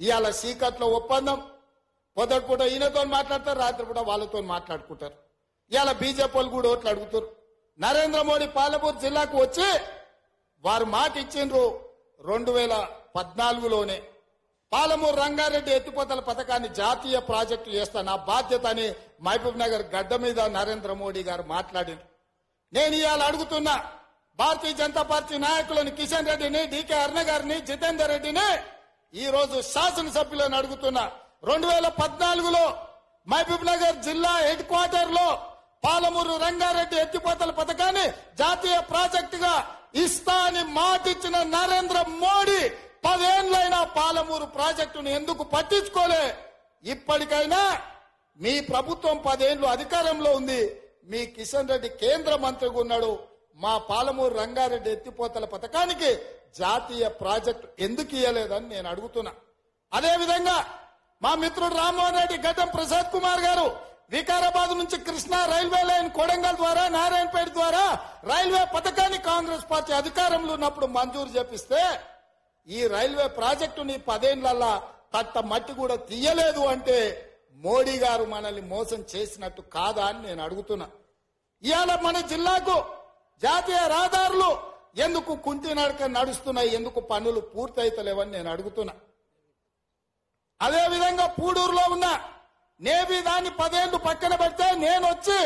ఇవాళ సీకట్లో ఒప్పందం, పొద్దుపూట ఈయనతో మాట్లాడతారు, రాత్రిపూట వాళ్ళతో మాట్లాడుకుంటారు. ఇవాళ బీజేపీ వాళ్ళు కూడా ఓట్లు అడుగుతారు. నరేంద్ర మోడీ పాలమూరు జిల్లాకు వచ్చి వారు మాట ఇచ్చిండ్రు 2014లోనే పాలమూరు రంగారెడ్డి ఎత్తిపోతల పథకాన్ని జాతీయ ప్రాజెక్టు చేస్తా, నా బాధ్యత అని మహబూబ్ నగర్ గడ్డ మీద నరేంద్ర మోడీ గారు మాట్లాడిండ్రు. నేను ఇవాళ అడుగుతున్నా భారతీయ జనతా పార్టీ నాయకులను కిషన్ రెడ్డిని, డీకే అరుణ గారిని, జితేందర్ రెడ్డిని ఈ రోజు శాసనసభ్యులను అడుగుతున్నా. 2014లో మహబూబ్ నగర్ జిల్లా హెడ్ క్వార్టర్ లో పాలమూరు రంగారెడ్డి ఎత్తిపోతల పథకాన్ని జాతీయ ప్రాజెక్టుగా ఇస్తా అని మాటిచ్చిన నరేంద్ర మోడీ 10 ఏళ్లైనా పాలమూరు ప్రాజెక్టును ఎందుకు పట్టించుకోలే? ఇప్పటికైనా మీ ప్రభుత్వం 10 ఏళ్లు అధికారంలో ఉంది, మీ కిషన్ రెడ్డి కేంద్ర మంత్రిగా ఉన్నాడు, మా పాలమూరు రంగారెడ్డి ఎత్తిపోతల పథకానికి జాతీయ ప్రాజెక్టు ఎందుకు ఇయ్యలేదని నేను అడుగుతున్నా. అదేవిధంగా మా మిత్రుడు రామ్మోహన్ రెడ్డి, గడ్డం ప్రసాద్ కుమార్ గారు వికారాబాద్ నుంచి కృష్ణా రైల్వే లైన్ కొడంగల్ ద్వారా నారాయణపేట ద్వారా రైల్వే పథకాన్ని కాంగ్రెస్ పార్టీ అధికారంలో ఉన్నప్పుడు మంజూరు చేపిస్తే ఈ రైల్వే ప్రాజెక్టుని 10 ఏళ్లలో తట్ట మట్టి కూడా తీయలేదు అంటే మోడీ గారు మనల్ని మోసం చేసినట్టు కాదా అని నేను అడుగుతున్నా. ఇవాళ మన జిల్లాకు జాతీయ రహదారులు ఎందుకు కుంటి నడక నడుస్తున్నాయి, ఎందుకు పనులు పూర్తయితలేవని నేను అడుగుతున్నా. అదేవిధంగా పూడూరులో ఉన్న నేవీ దాన్ని 10 ఏళ్లు పక్కన పెడితే నేను వచ్చి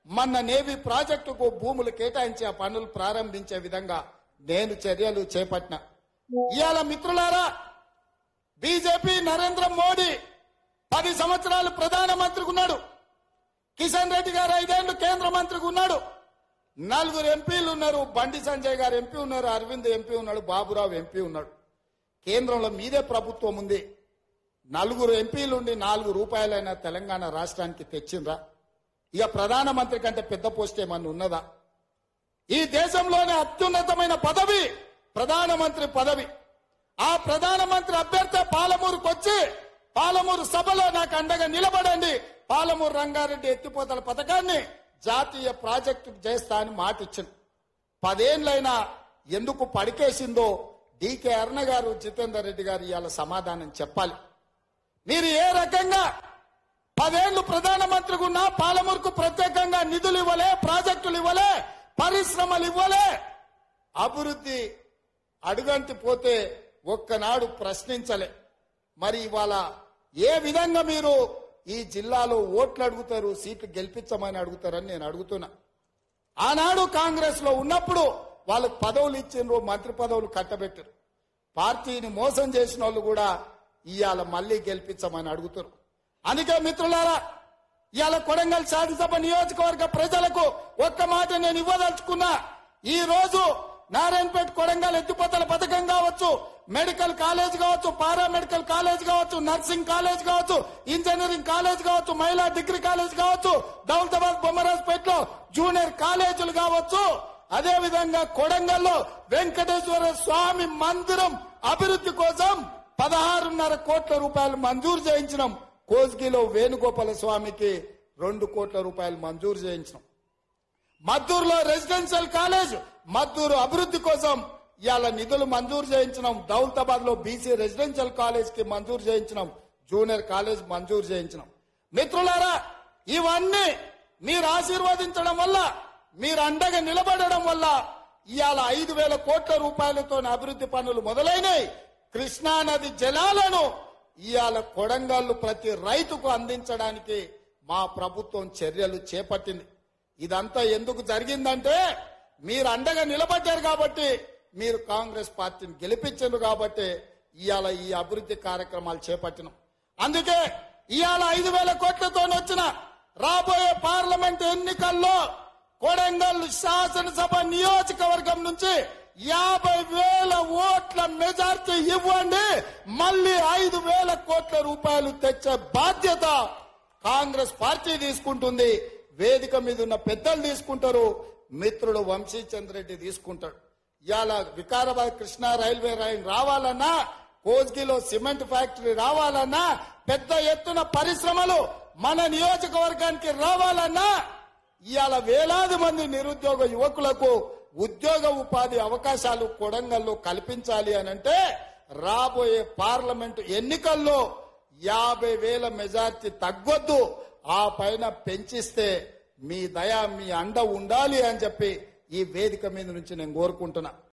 మొన్న నేవీ ప్రాజెక్టుకు భూములు కేటాయించి ఆ పనులు ప్రారంభించే విధంగా నేను చర్యలు చేపట్టిన. ఇవాళ మిత్రులారా, బీజేపీ నరేంద్ర మోడీ 10 సంవత్సరాలు ప్రధానమంత్రిగా ఉన్నాడు, కిషన్ రెడ్డి గారు 5 ఏళ్లు కేంద్ర మంత్రిగా ఉన్నాడు, 4 ఎంపీలు ఉన్నారు, బండి సంజయ్ గారు ఎంపీ ఉన్నారు, అరవింద్ ఎంపీ ఉన్నాడు, బాబురావు ఎంపీ ఉన్నాడు. కేంద్రంలో మీదే ప్రభుత్వం ఉంది. 4 ఎంపీలుండి 4 రూపాయలైనా తెలంగాణ రాష్ట్రానికి తెచ్చిండ్రా? ఇక ప్రధానమంత్రి కంటే పెద్ద పోస్ట్ ఏమన్నా ఉన్నదా? ఈ దేశంలోనే అత్యున్నతమైన పదవి ప్రధానమంత్రి పదవి. ఆ ప్రధానమంత్రి అభ్యర్థి పాలమూరుకు వచ్చి పాలమూరు సభలో నాకు అండగా నిలబడండి, పాలమూరు రంగారెడ్డి ఎత్తిపోతల పథకాన్ని జాతీయ ప్రాజెక్టు చేస్తా అని మాట ఇచ్చింది. 10 ఏళ్లైనా ఎందుకు పడికేసిందో డీకే అరుణ గారు, జితేందర్ రెడ్డి గారు ఇవాళ సమాధానం చెప్పాలి. మీరు ఏ రకంగా 10 ఏళ్లు ప్రధానమంత్రిగా ఉన్నా పాలమూరుకు ప్రత్యేకంగా నిధులు ఇవ్వలే, ప్రాజెక్టులు ఇవ్వలే, పరిశ్రమలు ఇవ్వలే, అభివృద్ధి అడుగంటి పోతే ఒక్కనాడు ప్రశ్నించలే. మరి ఇవాళ ఏ విధంగా మీరు ఈ జిల్లాలో ఓట్లు అడుగుతారు, సీట్లు గెలిపించమని అడుగుతారని నేను అడుగుతున్నా. ఆనాడు కాంగ్రెస్ లో ఉన్నప్పుడు వాళ్ళకు పదవులు ఇచ్చిండ్రు, మంత్రి పదవులు కట్టబెట్టారు. పార్టీని మోసం చేసిన వాళ్ళు కూడా ఇవాళ మళ్లీ గెలిపించమని అడుగుతారు. అందుకే మిత్రులారా, ఇవాళ కొడంగల్ శాసనసభ నియోజకవర్గ ప్రజలకు ఒక్క మాట నేను ఇవ్వదలుచుకున్నా. ఈ రోజు నారాయణపేట కొడంగల్ ఎత్తిపోతల పథకం కావచ్చు, మెడికల్ కాలేజ్ కావచ్చు, పారామెడికల్ కాలేజ్ కావచ్చు, నర్సింగ్ కాలేజ్ కావచ్చు, ఇంజనీరింగ్ కాలేజ్ కావచ్చు, మహిళా డిగ్రీ కాలేజ్ కావచ్చు, దౌలతాబాద్ బొమ్మరాజ్పేటలో జూనియర్ కాలేజీలు కావచ్చు, అదేవిధంగా కొడంగల్లో వెంకటేశ్వర స్వామి మందిరం అభివృద్ధి కోసం 16.5 కోట్ల రూపాయలు మంజూరు చేయించినాం. కోస్గిలో వేణుగోపాల స్వామికి 2 కోట్ల రూపాయలు మంజూరు చేయించినాం. మద్దూరులో రెసిడెన్షియల్ కాలేజ్, మద్దూరు అభివృద్ధి కోసం ఇవాళ నిధులు మంజూరు చేయించినాం. దౌలతాబాద్ లో బీసీ రెసిడెన్షియల్ కాలేజ్ కి మంజూరు చేయించినాం, జూనియర్ కాలేజ్ మంజూరు చేయించినాం. మిత్రులారా, ఇవన్నీ మీరు ఆశీర్వదించడం వల్ల, మీరు అండగా నిలబడడం వల్ల ఇవాళ 5,000 కోట్ల రూపాయలతో అభివృద్ధి పనులు మొదలైనవి. కృష్ణానది జలాలను ఇవాళ కొడంగల్లు ప్రతి రైతుకు అందించడానికి మా ప్రభుత్వం చర్యలు చేపట్టింది. ఇదంతా ఎందుకు జరిగిందంటే మీరు అండగా నిలబడ్డారు కాబట్టి, మీరు కాంగ్రెస్ పార్టీని గెలిపించారు కాబట్టి ఇవాళ ఈ అభివృద్ధి కార్యక్రమాలు చేపట్టినాం. అందుకే ఇవాళ 5,000 కోట్లతో వచ్చిన రాబోయే పార్లమెంట్ ఎన్నికల్లో కొడంగల్ శాసనసభ నియోజకవర్గం నుంచి 50,000 ఓట్ల మెజార్టీ ఇవ్వండి, మళ్ళీ 5,000 కోట్ల రూపాయలు తెచ్చే బాధ్యత కాంగ్రెస్ పార్టీ తీసుకుంటుంది. వేదిక మీద ఉన్న పెద్దలు తీసుకుంటారు, మిత్రుడు వంశీచంద్ర రెడ్డి తీసుకుంటాడు. ఇవాళ వికారాబాద్ కృష్ణా రైల్వే లైన్ రావాలన్నా, కోస్గిలో సిమెంట్ ఫ్యాక్టరీ రావాలన్నా, పెద్ద ఎత్తున పరిశ్రమలు మన నియోజకవర్గానికి రావాలన్నా, ఇవాళ వేలాది మంది నిరుద్యోగ యువకులకు ఉద్యోగ ఉపాధి అవకాశాలు కొడంగల్లో కల్పించాలి అనంటే రాబోయే పార్లమెంటు ఎన్నికల్లో 50,000 మెజార్టీ తగ్గొద్దు, ఆ పైన పెంచిస్తే మీ దయ మీ అండ ఉండాలి అని చెప్పి ఈ వేదిక మీద నుంచి నేను కోరుకుంటున్నా.